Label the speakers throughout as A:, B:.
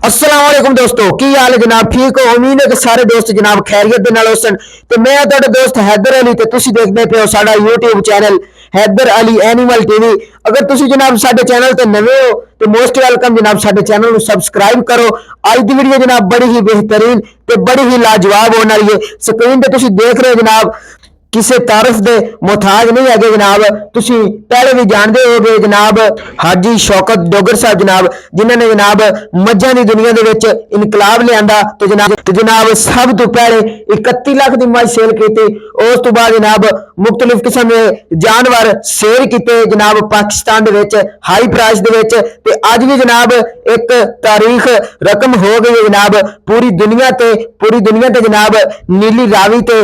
A: अस्सलाम वालेकुम दोस्तों की हाल है जनाब ठीक हो उम्मीद है कि सारे दोस्त जनाब खैरियत दे नाल होसन ते मैं तुहाडा दोस्त हैदर अली ते तुसी देखदे पे हो साडा YouTube channel Haider Ali animal TV. अगर तुसी जनाब साडे चैनल ते नवे हो तो मोस्ट वेलकम जनाब साडे चैनल नु सब्सक्राइब करो। आज दी वीडियो जनाब बड़ी ही बेहतरीन ते बड़ी ही लाजवाब होने वाली है। स्क्रीन पे तुसी देख रहे हो जनाब किसी तारीफ के मुहताज नहीं है जनाब। तुसी पहले भी जानते हो जनाब हाजी शौकत डोगर साहब जनाब जिन्होंने जनाब मझां की दुनिया के इनकलाब लिया तो जनाब सब तो पहले 31 लाख की मझ सेल की। उस तो बाद जनाब मुख्तलिफ किस्म के जानवर सेल किए जनाब पाकिस्तान हाई प्राइस के। अज भी जनाब एक तारीख रकम हो गई है जनाब पूरी दुनिया ते जनाब नीली रावी ते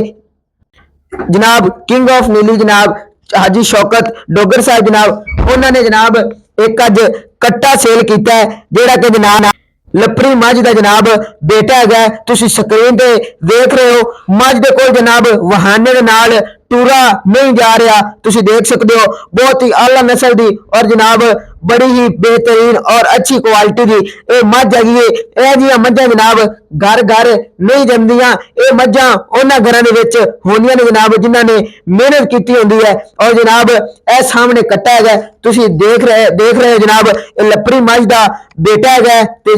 A: जनाब किंग ऑफ नीली जनाब हाजी शौकत डोगर साहब जनाब उन्होंने जनाब एक अज कट्टा सेल किया है जेड़ा कि जनाब लपरी मझ का जनाब बेटा है। तुसी स्क्रीन पे देख रहे हो मझ के कोल जनाब वहाने के नाल टूरा नहीं जा रहा। तुसी देख सकते हो बहुत ही आला नस्ल की और जनाब बड़ी ही बेहतरीन और अच्छी क्वालिटी की यह मझ हैगी है। यह जी मझां जनाब घर घर नहीं जमदियां, ये मझां उन्हां घरां दे विच होंदियां ने जनाब जिन्हां ने मेहनत की होंदी है। और जनाब ए सामने कट्टा है तुसी देख रहे हो जनाब ये लपरी मझ का बेटा है ते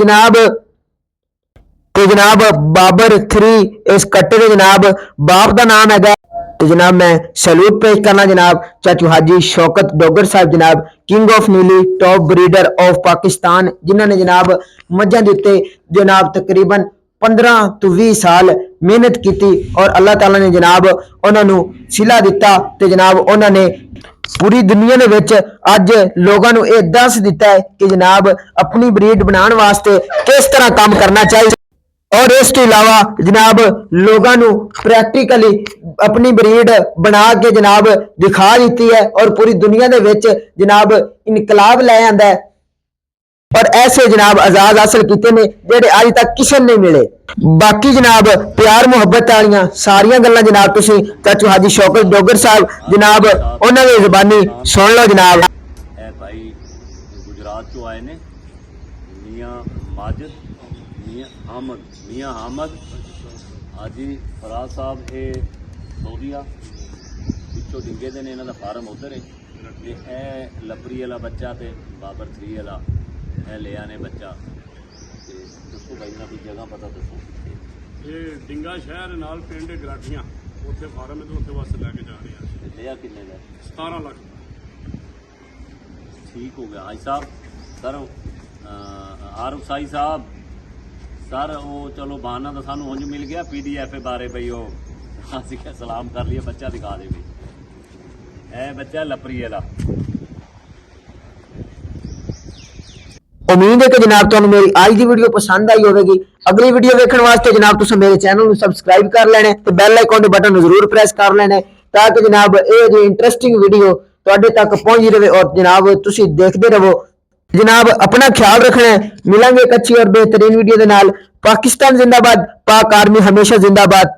A: जनाब बाबर 3 इस कट्टे के जनाब बाप का नाम है। तो जनाब मैं सैल्यूट पेश करना जनाब चाचू हाजी शौकत डोगर साहब जनाब किंग ऑफ नीली टॉप ब्रीडर ऑफ पाकिस्तान जिन्होंने जनाब मझां दे उत्ते जनाब तकरीबन 15 तो 20 साल मेहनत की और अल्लाह ताला ने जनाब उन्होंने सिला दिता ते जनाब उन्होंने पूरी दुनिया के विच अज लोगों को यह दस दिता है कि जनाब अपनी ब्रीड बनाने वास्ते किस तरह काम करना चाहिए। और इस तो इलावा जनाब लोगों को प्रैक्टिकली अपनी ब्रीड बना के जनाब दिखा दी है और पूरी दुनिया के विच जनाब इनकलाब लै आंदा है। और ऐसे जनाब आजाद हासिल किए ने जेडे अज तक किसी नहीं मिले। बाकी जनाब प्यार मुहब्बत वाली सारिया गल्लां जनाब तुसी चाचू हाजी शौकत डोगर साहब जनाब उन्होंने जुबानी सुन लो जनाब।
B: भाई गुजरात चो आए ने मियां माजिद मियां हामद हाजी फराज साहब ये सऊदीया पिछों डिगे दे ने, इन्हां दा फार्म उधर है। ते ए लपरी वाला बच्चा ते बाबर 3 वाला ए लिया ने बच्चा। ते दसो भाई ना कोई जगह पता दसो।
C: ये डिंगा शहर नाल पिंड गराठियां उत्थे फार्म है तो उत्थे वास्ते लैके जा रहे हैं।
B: लिया किन्ने दा?
C: 17 लाख।
B: ठीक हो गया हाजी साहब। सर आरफ साई साहब सर वो चलो बहाना तो सानू उंज मिल गया PDF बारे बई वो असीं क्या सलाम कर लिया बच्चा दिखा दे भी ए बच्चा लपरी वाला।
A: उम्मीद है कि जनाब तुहानू मेरी आज की वीडियो पसंद आई होगी। अगली वीडियो देखने वास्ते जनाब तुसीं मेरे चैनल को सबसक्राइब कर लेने ते बैल आइकन के बटन जरूर प्रेस कर लेने ताकि जनाब ये जो इंटरेस्टिंग वीडियो तुहाडे तक पहुंची रहे और जनाब तुसीं देखते रहो। जनाब अपना ख्याल रखना है। मिलेंगे एक अच्छी और बेहतरीन वीडियो के नाल। पाकिस्तान जिंदाबाद, पाक आर्मी हमेशा जिंदाबाद।